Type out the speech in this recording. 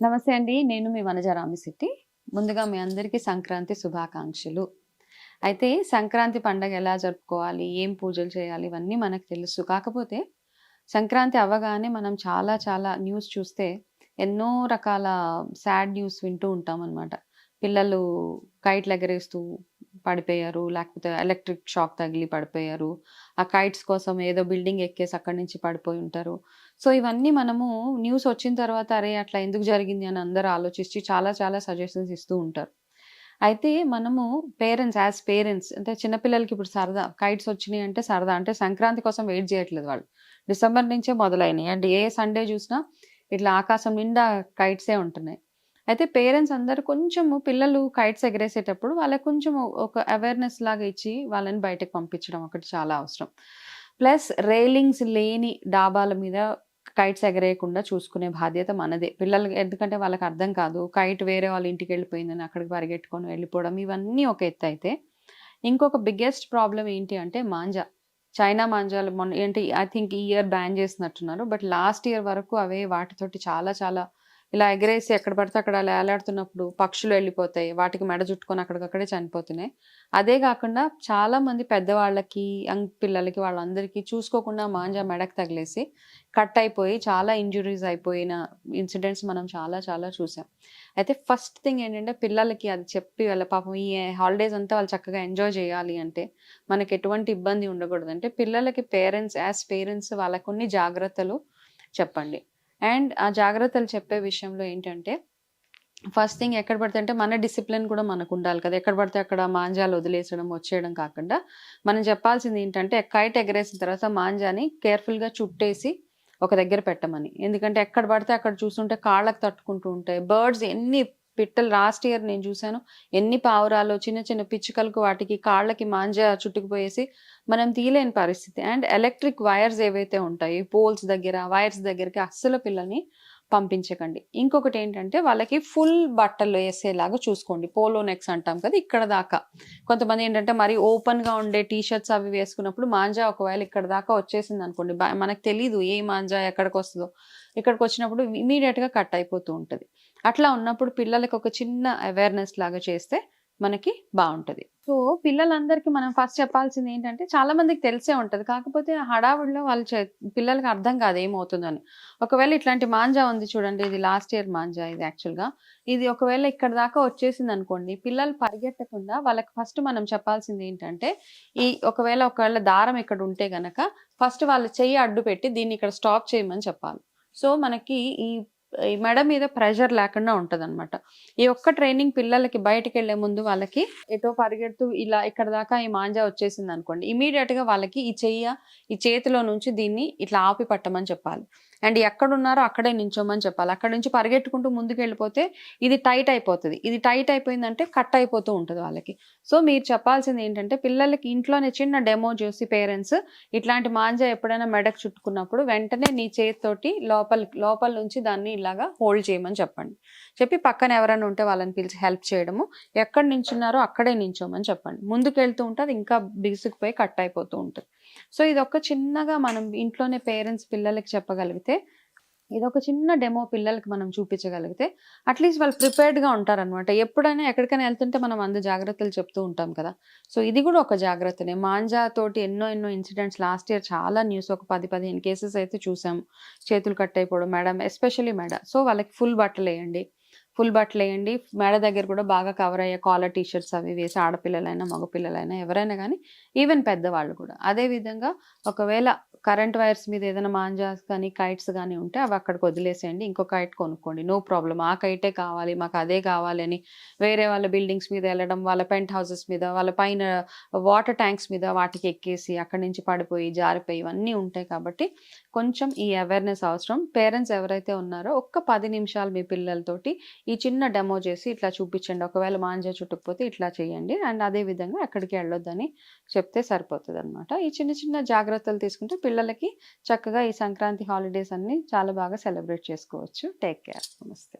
నమస్తే అండి. నేను మీ వనజ రామిశెట్టి. ముందుగా మీ అందరికీ సంక్రాంతి శుభాకాంక్షలు. అయితే సంక్రాంతి పండగ ఎలా జరుపుకోవాలి? ఏం పూజలు చేయాలి? ఇవన్నీ మనకు తెలుసు. కాకపోతే సంక్రాంతి అవ్వగానే మనం చాలా చాలా న్యూస్ చూస్తే ఎన్నో రకాల సాడ్ న్యూస్ వింటూ ఉంటామనమాట. పిల్లలు కైట్‌లు ఎగరేస్తూ పడిపోయారు. లేకపోతే ఎలక్ట్రిక్ షాక్ తగిలి పడిపోయారు. ఆ కైట్స్ కోసం ఏదో బిల్డింగ్ ఎక్కేసి అక్కడి నుంచి పడిపోయి ఉంటారు. సో, ఇవన్నీ మనము న్యూస్ వచ్చిన తర్వాత అరే! అట్లా ఎందుకు జరిగింది అని అందరూ ఆలోచించి చాలా చాలా సజెషన్స్ ఇస్తూ ఉంటారు. అయితే మనము పేరెంట్స్ అంటే చిన్న పిల్లలకి ఇప్పుడు సరదా కైట్స్ వచ్చినాయి అంటే సరదా. అంటే సంక్రాంతి కోసం వెయిట్ చేయట్లేదు వాళ్ళు. డిసెంబర్ నుంచే మొదలైనయి. అండ్ ఏ సండే చూసినా ఇట్లా ఆకాశం నిండా కైట్సే ఉంటున్నాయి. అయితే పేరెంట్స్ అందరూ కొంచెము పిల్లలు కైట్స్ ఎగరేసేటప్పుడు వాళ్ళకి కొంచెం ఒక అవేర్‌నెస్ లాగా ఇచ్చి వాళ్ళని బయటకి పంపించడం ఒకటి చాలా అవసరం. ప్లస్ రైలింగ్స్ లేని డాబాల మీద కైట్స్ ఎగరేయకుండా చూసుకునే బాధ్యత మనదే. పిల్లలకి ఎందుకంటే వాళ్ళకి అర్థం కాదు. కైట్ వేరే వాళ్ళ ఇంటికెళ్ళిపోయిందని అక్కడికి పరిగెట్టుకొని వెళ్ళిపోవడం ఇవన్నీ ఒక ఎత్తయితే, ఇంకొక బిగ్గెస్ట్ ప్రాబ్లమ్ ఏంటి అంటే మాంజా. చైనా మాంజాలు మొన్న ఏంటి ఐ థింక్ ఈ ఇయర్ బ్యాన్ చేసినట్టున్నారు. బట్ లాస్ట్ ఇయర్ వరకు అవే వాటితోటి చాలా చాలా ఇలా ఎగరేసి ఎక్కడ పడితే అక్కడ అలా ఏలాడుతున్నప్పుడు పక్షులు వెళ్ళిపోతాయి. వాటికి మెడ చుట్టుకొని అక్కడికక్కడే చనిపోతున్నాయి. అదే గాకుండా చాలామంది పెద్దవాళ్ళకి, యంగ్ పిల్లలకి వాళ్ళందరికీ చూసుకోకుండా మాంజా మెడకు తగిలేసి కట్ అయిపోయి చాలా ఇంజ్యూరీస్ అయిపోయిన ఇన్సిడెంట్స్ మనం చాలా చాలా చూసాం. అయితే ఫస్ట్ థింగ్ ఏంటంటే పిల్లలకి అది చెప్పి వాళ్ళ పాపం ఈ హాలిడేస్ అంతా వాళ్ళు చక్కగా ఎంజాయ్ చేయాలి అంటే మనకి ఎటువంటి ఇబ్బంది ఉండకూడదు. అంటే పిల్లలకి పేరెంట్స్ వాళ్ళకి కొన్ని జాగ్రత్తలు చెప్పండి. అండ్ ఆ జాగ్రత్తలు చెప్పే విషయంలో ఏంటంటే ఫస్ట్ థింగ్ ఎక్కడ పడితే అంటే మన డిసిప్లిన్ కూడా మనకుండాలి కదా! ఎక్కడ పడితే అక్కడ మాంజాలు వదిలేసడం, వచ్చేయడం కాకుండా, మనం చెప్పాల్సింది ఏంటంటే కైట్ ఎగరేసిన తర్వాత మాంజాని కేర్‌ఫుల్‌గా చుట్టేసి ఒక దగ్గర పెట్టమని. ఎందుకంటే ఎక్కడ పడితే అక్కడ చూస్తుంటే కాళ్ళకి తట్టుకుంటూ ఉంటాయి. బర్డ్స్ ఎన్ని పిట్టలు లాస్ట్ ఇయర్ నేను చూసాను. ఎన్ని పావురాలో చిన్న చిన్న పిచ్చుకలకు వాటికి కాళ్ళకి మాంజా చుట్టుకుపోయేసి మనం తీయలేని పరిస్థితి. అండ్ ఎలక్ట్రిక్ వైర్స్ ఏవైతే ఉంటాయి పోల్స్ దగ్గర, వైర్స్ దగ్గరికి అస్సలు పిల్లల్ని పంపించకండి. ఇంకొకటేంటంటే వాళ్ళకి ఫుల్ బట్టలు యేసేలాగా చూసుకోండి. పోలో నెక్స్ అంటాం కదా! ఇక్కడ దాకా. కొంతమందేంటంటే మరీ ఓపెన్‌గా ఉండే టీ షర్ట్స్ అవి వేసుకున్నప్పుడు మాంజా ఒకవేళ ఇక్కడ దాకా వచ్చేసిందనుకోండి, మనకు తెలీదు ఏ మాంజా ఎక్కడికొస్తదో. ఇక్కడికొచ్చినప్పుడు ఇమ్మీడియేట్‌గా కట్ అయిపోతూ ఉంటది. అట్లా ఉన్నప్పుడు పిల్లలకి ఒక చిన్న అవేర్‌నెస్ లాగా చేస్తే మనకి బావుంటది. సో, పిల్లలందరికీ మనం ఫస్ట్ చెప్పాల్సిందేంటంటే చాలా మందికి తెలిసే ఉంటది. కాకపోతే ఆ హడావుడిలో వాళ్ళు పిల్లలకి అర్థం కాదు ఏమవుతుందని. ఒకవేళ ఇట్లాంటి మాంజా ఉంది చూడండి. ఇది లాస్ట్ ఇయర్ మాంజా ఇది యాక్చువల్‌గా. ఇది ఒకవేళ ఇక్కడి దాకా వచ్చేసిందనుకోండి, పిల్లలు పరిగెత్తకుండా వాళ్ళకి ఫస్ట్ మనం చెప్పాల్సిందేంటంటే, ఒకవేళ దారం ఇక్కడ ఉంటే గనక ఫస్ట్ వాళ్ళ చెయ్యి అడ్డు పెట్టి దీన్ని ఇక్కడ స్టాప్ చేయమని చెప్పాలి. సో, మనకి ఈ ఈ మెడ మీద ప్రెషర్ లేకుండా ఉంటదనమాట. ఈ ఒక్క ట్రైనింగ్ పిల్లలకి బయటికెళ్ళే ముందు వాళ్ళకి ఎటో పరిగెడుతూ ఇలా ఇక్కడ దాకా ఈ మాంజా వచ్చేసిందనుకోండి, ఇమ్మీడియేట్‌గా వాళ్ళకి ఈ చేతిలో నుంచి దీన్ని ఇట్లా ఆపి పట్టమని చెప్పాలి. అండ్ ఎక్కడున్నారో అక్కడే నించోమని చెప్పాలి. అక్కడి నుంచి పరిగెట్టుకుంటూ ముందుకెళ్ళిపోతే ఇది టైట్ అయిపోతది. ఇది టైట్ అయిపోయిందంటే కట్ అయిపోతూ ఉంటది వాళ్ళకి. సో, మీరు చెప్పాల్సిందేంటంటే పిల్లలకి ఇంట్లోనే చిన్న డెమో చూసి పేరెంట్స్ ఇట్లాంటి మాంజా ఎప్పుడైనా మెడకు చుట్టుకున్నప్పుడు వెంటనే నీ చేత్తోటి లోపల నుంచి దాన్ని ఇలాగా హోల్డ్ చేయమని చెప్పండి. చెప్పి పక్కన ఎవరైనా ఉంటే వాళ్ళని పిలిచి హెల్ప్ చేయడము. ఎక్కడ నించున్నారో అక్కడే నించోమని చెప్పండి. ముందుకెళ్తూ ఉంటే అది ఇంకా బిగుసుకుపోయి కట్ అయిపోతూ ఉంటది. సో, ఇదొక చిన్నగా మనం ఇంట్లోనే పేరెంట్స్ పిల్లలకి చెప్పగలిగితే ఇదొక చిన్న డెమో పిల్లలకి మనం చూపించగలిగితే అట్‌లీస్ట్ వాళ్ళు ప్రిపేర్డ్‌గా ఉంటారనమాట. ఎప్పుడైనా ఎక్కడికైనా ఎళ్తుంటే మనం జాగ్రత్తలు చెప్తూ ఉంటాం కదా! సో, ఇది గూడా ఒక జాగ్రత్తనే. మాంజా తోటి ఎన్నో ఎన్నో ఇన్సిడెంట్స్ లాస్ట్ ఇయర్ చాలా న్యూస్ ఒక 10, 15 కేసెస్ అయితే చూసాం. చేతులు కట్ అయిపోవడం ఎస్పెషల్లీ మెడ. సో, వాళ్ళకి ఫుల్ బట్టలేయండి. ఫుల్ బట్టలేయండి. మెడ దగ్గర కూడా బాగా కవర్ అయ్యే కాలర్ టీ షర్ట్స్ అవి వేసి ఆడపిల్లలైనా, మగపిల్లలైనా ఎవరైనా గానీ ఈవెన్ పెద్దవాళ్ళు కూడా. అదే విధంగా ఒకవేళ కరెంట్ వైర్స్ మీద ఏదైనా మాంజాస్ కానీ, కైట్స్ గానీ ఉంటే అవి అక్కడికి వదిలేసేయండి. ఇంకో కైట్ కొనుక్కోండి. No problem. ఆ కైటే కావాలి, మాకు అదే కావాలి అని వేరే వాళ్ళ బిల్డింగ్స్ మీద ఎళ్ళడం, వాళ్ళ పెంట్ హౌసెస్ మీద, వాళ్ళ పైన వాటర్ ట్యాంక్స్ మీద వాటికి ఎక్కేసి అక్కడి నుంచి పడిపోయి, జారిపోయి ఇవన్నీ ఉంటాయి కాబట్టి కొంచెం ఈ అవేర్‌నెస్ అవసరం. పేరెంట్స్ ఎవరైతే ఉన్నారో ఒక్క 10 నిమిషాలు మీ పిల్లలతోటి ఈ చిన్న డెమో చేసి ఇట్లా చూపించండి. ఒకవేళ మాంజా చుట్టకపోతే ఇట్లా చేయండి. అండ్ అదే విధంగా ఎక్కడికి ఎళ్ళొద్దని చెప్తే సరిపోతదనమాట. ఈ చిన్న చిన్న జాగ్రత్తలు తీసుకుంటే పిల్లలకి చక్కగా ఈ సంక్రాంతి హాలిడేస్ అన్నీ చాలా బాగా సెలబ్రేట్ చేసుకోవచ్చు. Take care. నమస్తే.